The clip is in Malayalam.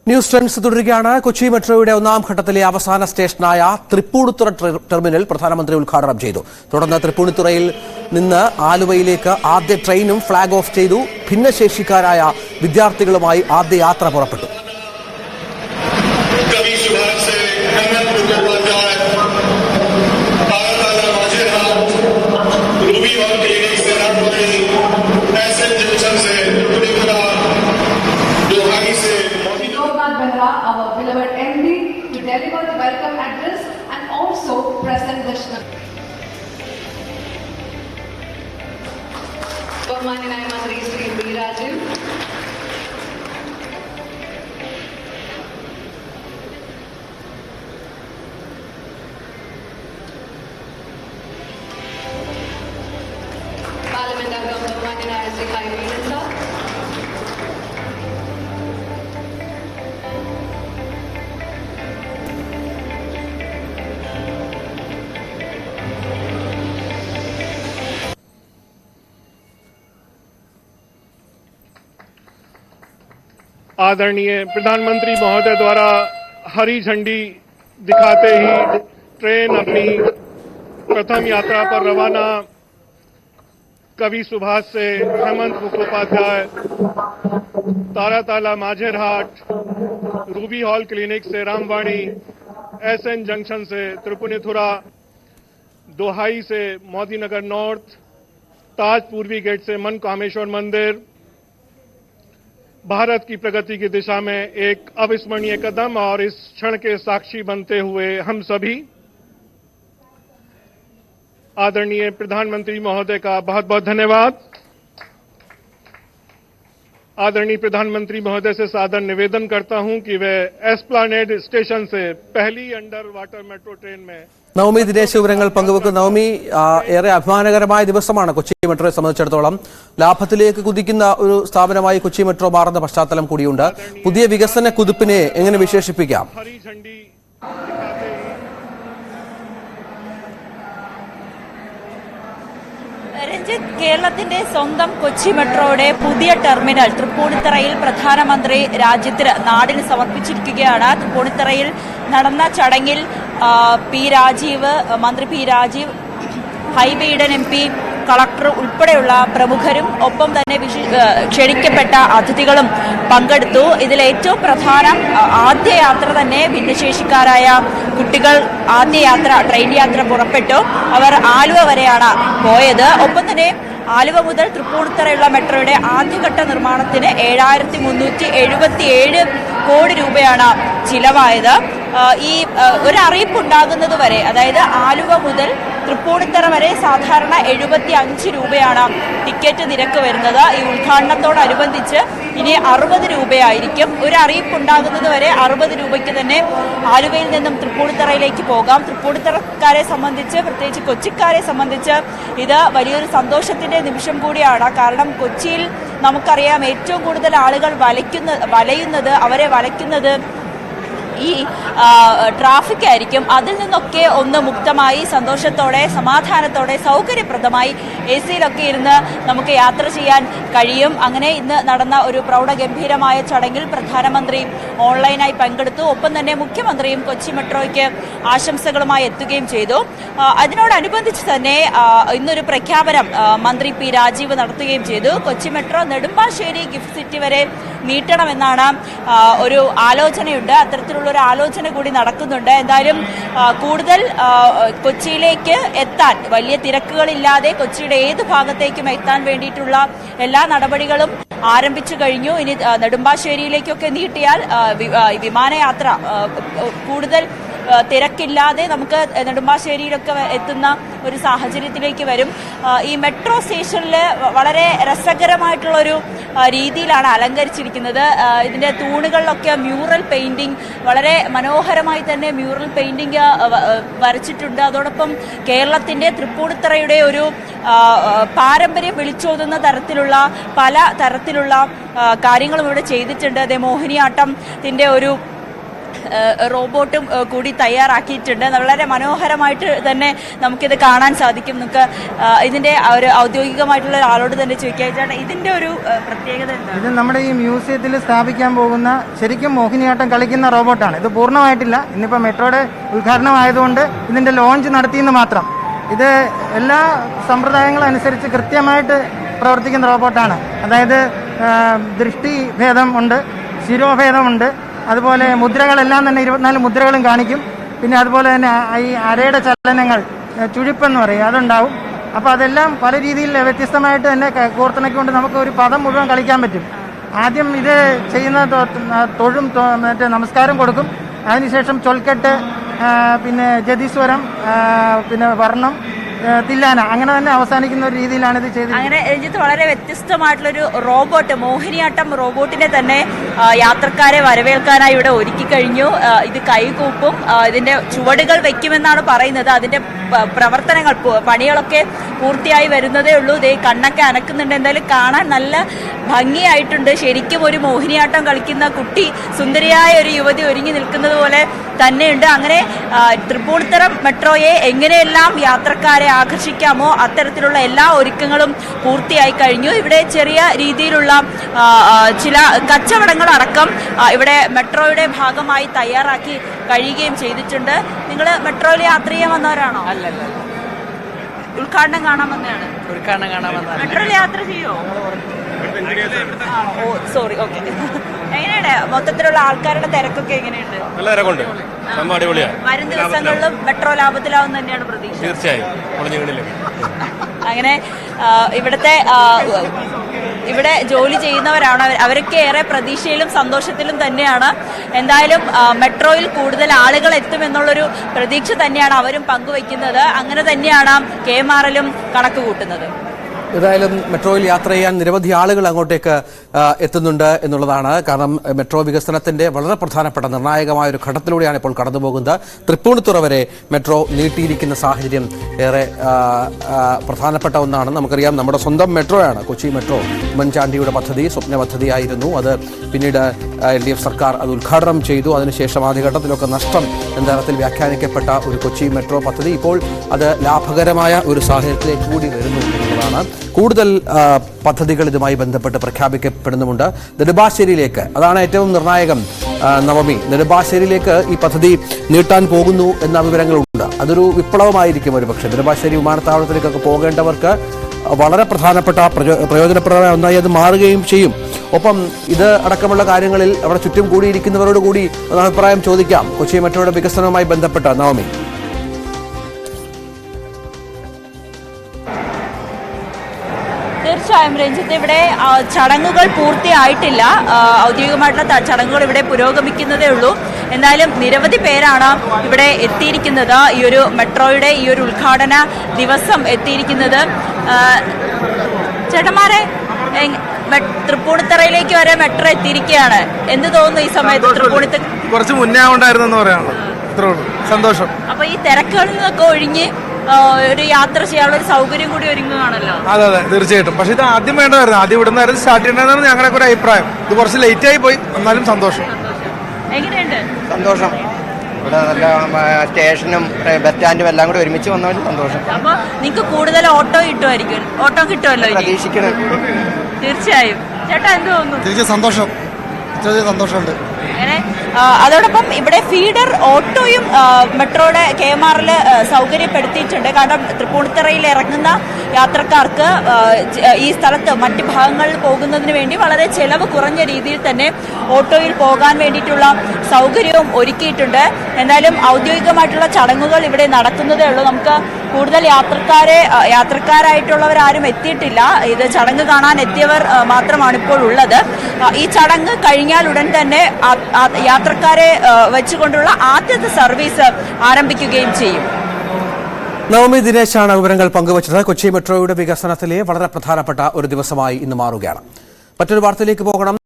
ന്യൂസ് ട്രെൻഡ്സ് തുടരുകയാണ്. കൊച്ചി മെട്രോയുടെ ഒന്നാം ഘട്ടത്തിലെ അവസാന സ്റ്റേഷനായ തൃപ്പൂണിത്തുറ ടെർമിനൽ പ്രധാനമന്ത്രി ഉദ്ഘാടനം ചെയ്തു. തുടർന്ന് തൃപ്പൂണിത്തുറയിൽ നിന്ന് ആലുവയിലേക്ക് ആദ്യ ട്രെയിനും ഫ്ളാഗ് ഓഫ് ചെയ്തു. ഭിന്നശേഷിക്കാരായ വിദ്യാർത്ഥികളുമായി ആദ്യ യാത്ര പുറപ്പെട്ടു. Our beloved MD to deliver the welcome address and also present the Bhagwaninaaya Mantri Sri B. Rajiv. Parliament Member Bhagwaninaaya Sri Kai Veeran. आदरणीय प्रधानमंत्री महोदय द्वारा हरी झंडी दिखाते ही ट्रेन अपनी प्रथम यात्रा पर रवाना कवि सुभाष से Hemanta Mukhopadhyay, Taratala Majerhat, Ruby Hall Clinic से रामवाणी, एसएन जंक्शन से त्रिपुनिथुरा, दोहाई से मोदीनगर नॉर्थ, ताज पूर्वी गेट से मनकामेश्वर मंदिर, भारत की प्रगति की दिशा में एक अविस्मरणीय कदम और इस क्षण के साक्षी बनते हुए हम सभी आदरणीय प्रधानमंत्री महोदय का बहुत बहुत धन्यवाद। आदरणीय प्रधानमंत्री महोदय से सादर निवेदन करता हूं कि वे एस्प्लानेड स्टेशन से पहली अंडर वाटर मेट्रो ट्रेन में നവമി ദിനേശ് വിവരങ്ങൾ പങ്കുവെക്കും. നവമി, ഏറെ അഭിമാനകരമായ ദിവസമാണ് കൊച്ചി മെട്രോയെ സംബന്ധിച്ചിടത്തോളം. ലാഭത്തിലേക്ക് കുതിക്കുന്ന ഒരു സ്ഥാപനമായി കൊച്ചി മെട്രോ മാറുന്ന പശ്ചാത്തലം കൂടിയുണ്ട്. പുതിയ വികസന കുതിപ്പിനെ എങ്ങനെ വിശേഷിപ്പിക്കാം? രഞ്ജിത്ത്, കേരളത്തിന്റെ സ്വന്തം കൊച്ചി മെട്രോയുടെ പുതിയ ടെർമിനൽ തൃപ്പൂണിത്തുറയിൽ പ്രധാനമന്ത്രി രാജ്യത്തിന് നാടിന് സമർപ്പിച്ചിരിക്കുകയാണ്. തൃപ്പൂണിത്തുറയിൽ നടന്ന ചടങ്ങിൽ മന്ത്രി P Rajeev, Hibi Eden MP, collector ഉൾപ്പെടെയുള്ള പ്രമുഖരും ഒപ്പം തന്നെ ക്ഷണിക്കപ്പെട്ട അതിഥികളും പങ്കെടുത്തു. ഇതിൽ ഏറ്റവും പ്രധാനം ആദ്യ യാത്ര തന്നെ ഭിന്നശേഷിക്കാരായ കുട്ടികൾ ട്രെയിൻ യാത്ര പുറപ്പെട്ടു. അവർ ആലുവ വരെയാണ് പോയത്. ഒപ്പം തന്നെ ആലുവ മുതൽ തൃപ്പൂണിത്തുറയുള്ള മെട്രോയുടെ ആദ്യഘട്ട നിർമ്മാണത്തിന് 7377 കോടി രൂപയാണ് ചിലവായത്. ഈ ഒരു അറിയിപ്പുണ്ടാകുന്നത് വരെ, അതായത് ആലുവ മുതൽ തൃപ്പൂണിത്തുറ വരെ സാധാരണ 75 രൂപയാണ് ടിക്കറ്റ് നിരക്ക് വരുന്നത്. ഈ ഉദ്ഘാടനത്തോടനുബന്ധിച്ച് ഇനി 60 രൂപയായിരിക്കും. ഒരു അറിയിപ്പുണ്ടാകുന്നത് വരെ 60 രൂപയ്ക്ക് തന്നെ ആലുവയിൽ നിന്നും തൃപ്പൂണിത്തുറയിലേക്ക് പോകാം. തൃപ്പൂണിത്തുറക്കാരെ സംബന്ധിച്ച്, പ്രത്യേകിച്ച് കൊച്ചിക്കാരെ സംബന്ധിച്ച് ഇത് വലിയൊരു സന്തോഷത്തിന്റെ നിമിഷം കൂടിയാണ്. കാരണം കൊച്ചിയിൽ നമുക്കറിയാം ഏറ്റവും കൂടുതൽ ആളുകൾ അവരെ വലയ്ക്കുന്നത് ഈ ട്രാഫിക് ആയിരിക്കും. അതിൽ നിന്നൊക്കെ ഒന്ന് മുക്തമായി സന്തോഷത്തോടെ സമാധാനത്തോടെ സൗകര്യപ്രദമായി AC-യിലൊക്കെ ഇരുന്ന് നമുക്ക് യാത്ര ചെയ്യാൻ കഴിയും. അങ്ങനെ ഇന്ന് നടന്ന ഒരു പ്രൗഢഗംഭീരമായ ചടങ്ങിൽ പ്രധാനമന്ത്രി ഓൺലൈനായി പങ്കെടുത്തു. ഒപ്പം തന്നെ മുഖ്യമന്ത്രിയും കൊച്ചി മെട്രോയ്ക്ക് ആശംസകളുമായി എത്തുകയും ചെയ്തു. അതിനോടനുബന്ധിച്ച് തന്നെ ഇന്നൊരു പ്രഖ്യാപനം മന്ത്രി പി രാജീവ് നടത്തുകയും ചെയ്തു. Kochi metro Nedumbassery gift city വരെ നീട്ടണമെന്നാണ് ഒരു ആലോചനയുണ്ട്. അത്തരത്തിലുള്ള ഒരു ആലോചന കൂടി നടക്കുന്നുണ്ട്. എന്തായാലും കൂടുതൽ കൊച്ചിയിലേക്ക് എത്താൻ, വലിയ തിരക്കുകളില്ലാതെ കൊച്ചിയുടെ ഏത് ഭാഗത്തേക്കും എത്താൻ വേണ്ടിയിട്ടുള്ള എല്ലാ നടപടികളും ആരംഭിച്ചു കഴിഞ്ഞു. ഇനി നെടുമ്പാശ്ശേരിയിലേക്കൊക്കെ നീട്ടിയാൽ വിമാനയാത്ര കൂടുതൽ തിരക്കില്ലാതെ നമുക്ക് നെടുമ്പാശ്ശേരിയിലൊക്കെ എത്തുന്ന ഒരു സാഹചര്യത്തിലേക്ക് വരും. ഈ മെട്രോ സ്റ്റേഷനിൽ വളരെ രസകരമായിട്ടുള്ളൊരു രീതിയിലാണ് അലങ്കരിച്ചിരിക്കുന്നത്. ഇതിന്റെ തൂണുകളിലൊക്കെ മ്യൂറൽ പെയിന്റിംഗ്, വളരെ മനോഹരമായി തന്നെ മ്യൂറൽ പെയിന്റിംഗ് വരച്ചിട്ടുണ്ട്. അതോടൊപ്പം കേരളത്തിന്റെ തൃപ്പൂണിത്തുറയുടെ ഒരു പാരമ്പര്യം വിളിച്ചോതുന്ന തരത്തിലുള്ള പല തരത്തിലുള്ള കാര്യങ്ങളും ഇവിടെ ചെയ്തിട്ടുണ്ട്. മോഹിനിയാട്ടത്തിന്റെ ഒരു റോബോട്ടും കൂടി തയ്യാറാക്കിയിട്ടുണ്ട്. വളരെ മനോഹരമായിട്ട് തന്നെ നമുക്കിത് കാണാൻ സാധിക്കും. നമുക്ക് ഇതിന്റെ ഒരു ഔദ്യോഗികമായിട്ടുള്ള ഒരാളോട് തന്നെ ചോദിക്കാം, ഇതിന്റെ ഒരു പ്രത്യേകത എന്താണ്? ഇത് നമ്മുടെ ഈ മ്യൂസിയത്തിൽ സ്ഥാപിക്കാൻ പോകുന്ന ശരിക്കും മോഹിനിയാട്ടം കളിക്കുന്ന റോബോട്ടാണ്. ഇത് പൂർണ്ണമായിട്ടില്ല. ഇന്നിപ്പോൾ മെട്രോയുടെ ഉദ്ഘാടനം ആയതുകൊണ്ട് ഇതിന്റെ ലോഞ്ച് നടത്തിയെന്ന് മാത്രം. ഇത് എല്ലാ സമ്പ്രദായങ്ങളും അനുസരിച്ച് കൃത്യമായിട്ട് പ്രവർത്തിക്കുന്ന റോബോട്ടാണ്. അതായത് ദൃഷ്ടിഭേദം ഉണ്ട്, ശിരോഭേദമുണ്ട്, അതുപോലെ മുദ്രകളെല്ലാം തന്നെ 24 മുദ്രകളും കാണിക്കും. പിന്നെ അതുപോലെ തന്നെ ഈ അരയുടെ ചലനങ്ങൾ, ചുഴിപ്പെന്ന് പറയും, അതുണ്ടാവും. അപ്പോൾ അതെല്ലാം പല രീതിയിൽ വ്യത്യസ്തമായിട്ട് തന്നെ കോർത്തിണക്കൊണ്ട് നമുക്ക് ഒരു പദം മുഴുവൻ കളിക്കാൻ പറ്റും. ആദ്യം ഇത് ചെയ്യുന്ന തൊഴും മറ്റേ നമസ്കാരം കൊടുക്കും. അതിനുശേഷം ചൊൽക്കെട്ട്, പിന്നെ ജതിസ്വരം, പിന്നെ വർണ്ണം, തില്ലാന, അങ്ങനെ തന്നെ അവസാനിക്കുന്ന ഒരു രീതിയിലാണ് ഇത് ചെയ്തത്. അങ്ങനെ രഞ്ജിത്ത്, വളരെ വ്യത്യസ്തമായിട്ടുള്ളൊരു റോബോട്ട്, മോഹിനിയാട്ടം റോബോട്ടിനെ തന്നെ യാത്രക്കാരെ വരവേൽക്കാനായി ഇവിടെ ഒരുക്കി കഴിഞ്ഞു. ഇത് കൈകൂപ്പും, ഇതിന്റെ ചുവടുകൾ വെക്കുമെന്നാണ് പറയുന്നത്. അതിന്റെ പ്രവർത്തനങ്ങൾ, പണികളൊക്കെ പൂർത്തിയായി വരുന്നതേ ഉള്ളൂ. ഇതേ കണ്ണൊക്കെ അനക്കുന്നുണ്ട്. എന്തായാലും കാണാൻ നല്ല ഭംഗിയായിട്ടുണ്ട്. ശരിക്കും ഒരു മോഹിനിയാട്ടം കളിക്കുന്ന കുട്ടി, സുന്ദരിയായ ഒരു യുവതി ഒരുങ്ങി നിൽക്കുന്നത് പോലെ തന്നെയുണ്ട്. അങ്ങനെ തൃപ്പൂണിത്തുറ മെട്രോയെ എങ്ങനെയെല്ലാം യാത്രക്കാരെ ആകർഷിക്കാമോ അത്തരത്തിലുള്ള എല്ലാ ഒരുക്കങ്ങളും പൂർത്തിയായി കഴിഞ്ഞു. ഇവിടെ ചെറിയ രീതിയിലുള്ള ചില കച്ചവടങ്ങളടക്കം ഇവിടെ മെട്രോയുടെ ഭാഗമായി തയ്യാറാക്കി കഴിയുകയും ചെയ്തിട്ടുണ്ട്. നിങ്ങൾ മെട്രോയിൽ യാത്ര ചെയ്യാൻ വന്നവരാണോ? അല്ലല്ല, ഉദ്ഘാടനം കാണാൻ വന്നതാണ്. ഉദ്ഘാടനം കാണാൻ വന്നതാണ്. മെട്രോയിൽ യാത്ര ചെയ്യോ? ഓ സോറി, ഓക്കെ. എങ്ങനെയാണ് മൊത്തത്തിലുള്ള ആൾക്കാരുടെ തിരക്കൊക്കെ എങ്ങനെയുണ്ട്? നല്ല തിരക്കുണ്ട്, അടിപൊളിയാണ്. വരും ദിവസങ്ങളിലും മെട്രോ ലാഭത്തിലാവും തന്നെയാണ് പ്രതീക്ഷ. തീർച്ചയായും. അങ്ങനെ ഇവിടെ ജോലി ചെയ്യുന്നവരാണ് അവരൊക്കെ ഏറെ പ്രതീക്ഷയിലും സന്തോഷത്തിലും തന്നെയാണ്. എന്തായാലും മെട്രോയിൽ കൂടുതൽ ആളുകൾ എത്തുമെന്നുള്ളൊരു പ്രതീക്ഷ തന്നെയാണ് അവരും പങ്കുവയ്ക്കുന്നത്. അങ്ങനെ തന്നെയാണ് KMRL കണക്ക് കൂട്ടുന്നത്. ഏതായാലും മെട്രോയിൽ യാത്ര ചെയ്യാൻ നിരവധി ആളുകൾ അങ്ങോട്ടേക്ക് എത്തുന്നുണ്ട് എന്നുള്ളതാണ്. കാരണം മെട്രോ വികസനത്തിന്റെ വളരെ പ്രധാനപ്പെട്ട നിർണായകമായ ഒരു ഘട്ടത്തിലൂടെയാണ് ഇപ്പോൾ കടന്നുപോകുന്നത്. തൃപ്പൂണിത്തുറ വരെ മെട്രോ നീട്ടിയിരിക്കുന്ന സാഹചര്യം ഏറെ പ്രധാനപ്പെട്ട ഒന്നാണ്. നമുക്കറിയാം, നമ്മുടെ സ്വന്തം മെട്രോയാണ് കൊച്ചി മെട്രോ. ഉമ്മൻചാണ്ടിയുടെ പദ്ധതി, സ്വപ്ന പദ്ധതിയായിരുന്നു അത്. പിന്നീട് LDF സർക്കാർ അത് ഉദ്ഘാടനം ചെയ്തു. അതിനുശേഷം ആദ്യഘട്ടത്തിലൊക്കെ നഷ്ടം എന്ന തരത്തിൽ വ്യാഖ്യാനിക്കപ്പെട്ട ഒരു കൊച്ചി മെട്രോ പദ്ധതി ഇപ്പോൾ അത് ലാഭകരമായ ഒരു സാഹചര്യത്തിലേക്ക് കൂടി വരുന്നു എന്നുള്ളതാണ്. കൂടുതൽ പദ്ധതികൾ ഇതുമായി ബന്ധപ്പെട്ട് പ്രഖ്യാപിക്കപ്പെടുന്നുമുണ്ട്. നെടുമ്പാശ്ശേരിയിലേക്ക്, അതാണ് ഏറ്റവും നിർണായകം നവമി, നെടുമ്പാശ്ശേരിയിലേക്ക് ഈ പദ്ധതി നീട്ടാൻ പോകുന്നു എന്ന വിവരങ്ങളുണ്ട്. അതൊരു വിപ്ലവമായിരിക്കും ഒരുപക്ഷെ. നെടുമ്പാശ്ശേരി വിമാനത്താവളത്തിലേക്കൊക്കെ പോകേണ്ടവർക്ക് വളരെ പ്രധാനപ്പെട്ട പ്രയോജനപ്രദമായ ഒന്നായി അത് മാറുകയും ചെയ്യും. ഒപ്പം ഇത് അടക്കമുള്ള കാര്യങ്ങളിൽ അവിടെ ചുറ്റും കൂടിയിരിക്കുന്നവരോട് കൂടി ഒന്ന് അഭിപ്രായം ചോദിക്കാം കൊച്ചി മെട്രോയുടെ വികസനവുമായി ബന്ധപ്പെട്ട. നവമി, തീർച്ചയായും രഞ്ജിത്ത്, ഇവിടെ ചടങ്ങുകൾ പൂർത്തിയായിട്ടില്ല. ഔദ്യോഗികമായിട്ടുള്ള ചടങ്ങുകൾ ഇവിടെ പുരോഗമിക്കുന്നതേ ഉള്ളൂ. എന്തായാലും നിരവധി പേരാണ് ഇവിടെ എത്തിയിരിക്കുന്നത്. ഈ ഒരു മെട്രോയുടെ ഈ ഒരു ഉദ്ഘാടന ദിവസം എത്തിയിരിക്കുന്നത്. ചേട്ടന്മാരെ, തൃപ്പൂണിത്തുറയിലേക്ക് വരെ മെട്രോ എത്തിയിരിക്കുകയാണ്. എന്ത് തോന്നുന്നു ഈ സമയത്ത്? തൃപ്പൂണിത്തുറ കുറച്ച് മുന്നേ ഉണ്ടായിരുന്നെന്ന് പറയാനുള്ളത്. സന്തോഷം. അപ്പൊ ഈ തിരക്കുകളിൽ നിന്നൊക്കെ ഒഴിഞ്ഞ് ഒരു യാത്ര ചെയ്യാനുള്ള ഒരു സൗകര്യം കൂടി ഒരുങ്ങുകയാണല്ലോ. അതെ അതെ, തീർച്ചയായിട്ടും. പക്ഷെ ഇത് ആദ്യം വേണ്ടതായിരുന്നു. ആദ്യം ഇവിടെ നിന്നായിരുന്നു സ്റ്റാർട്ട് ചെയ്യേണ്ടതെന്നാണ് ഞങ്ങളുടെ ഒരു അഭിപ്രായം. ഇത് കുറച്ച് ലേറ്റ് ആയി പോയി, എന്നാലും സന്തോഷം. എങ്ങനെയുണ്ട്? സന്തോഷം. ഇവിടെ നല്ല സ്റ്റേഷനും ബസ് സ്റ്റാൻഡും എല്ലാം കൂടി ഒരുമിച്ച് വന്നതിൽ സന്തോഷം. അപ്പൊ നിങ്ങൾക്ക് കൂടുതൽ ഓട്ടോ കിട്ടുമായിരിക്കും, ഓട്ടോ കിട്ടുമല്ലോ പ്രതീക്ഷിക്കണം. തീർച്ചയായും. ചേട്ടാ, എന്ത് തോന്നുന്നു? തീർച്ചയായും സന്തോഷം, സന്തോഷമുണ്ട്. അങ്ങനെ അതോടൊപ്പം ഇവിടെ ഫീഡർ ഓട്ടോയും മെട്രോയുടെ KMRL സൗകര്യപ്പെടുത്തിയിട്ടുണ്ട്. കാരണം തൃപ്പൂണിത്തുറയിൽ ഇറങ്ങുന്ന യാത്രക്കാർക്ക് ഈ സ്ഥലത്ത് മറ്റ് ഭാഗങ്ങളിൽ പോകുന്നതിന് വേണ്ടി വളരെ ചെലവ് കുറഞ്ഞ രീതിയിൽ തന്നെ ഓട്ടോയിൽ പോകാൻ വേണ്ടിയിട്ടുള്ള സൗകര്യവും ഒരുക്കിയിട്ടുണ്ട്. എന്തായാലും ഔദ്യോഗികമായിട്ടുള്ള ചടങ്ങുകൾ ഇവിടെ നടക്കുന്നതേ ഉള്ളൂ. നമുക്ക് കൂടുതൽ യാത്രക്കാരായിട്ടുള്ളവരാരും എത്തിയിട്ടില്ല. ഇത് ചടങ്ങ് കാണാൻ എത്തിയവർ മാത്രമാണ് ഇപ്പോൾ ഉള്ളത്. ഈ ചടങ്ങ് കഴിഞ്ഞാൽ ഉടൻ തന്നെ യാത്രക്കാരെ വെച്ചുകൊണ്ടുള്ള ആദ്യത്തെ സർവീസ് ആരംഭിക്കുകയും ചെയ്യും. നവമി ദിനേശാണ് വിവരങ്ങൾ പങ്കുവച്ചത്. കൊച്ചി മെട്രോയുടെ വികസനത്തിലെ വളരെ പ്രധാനപ്പെട്ട ഒരു ദിവസമായി ഇന്ന് മാറുകയാണ്. മറ്റൊരു വാർത്തയിലേക്ക് പോകണം.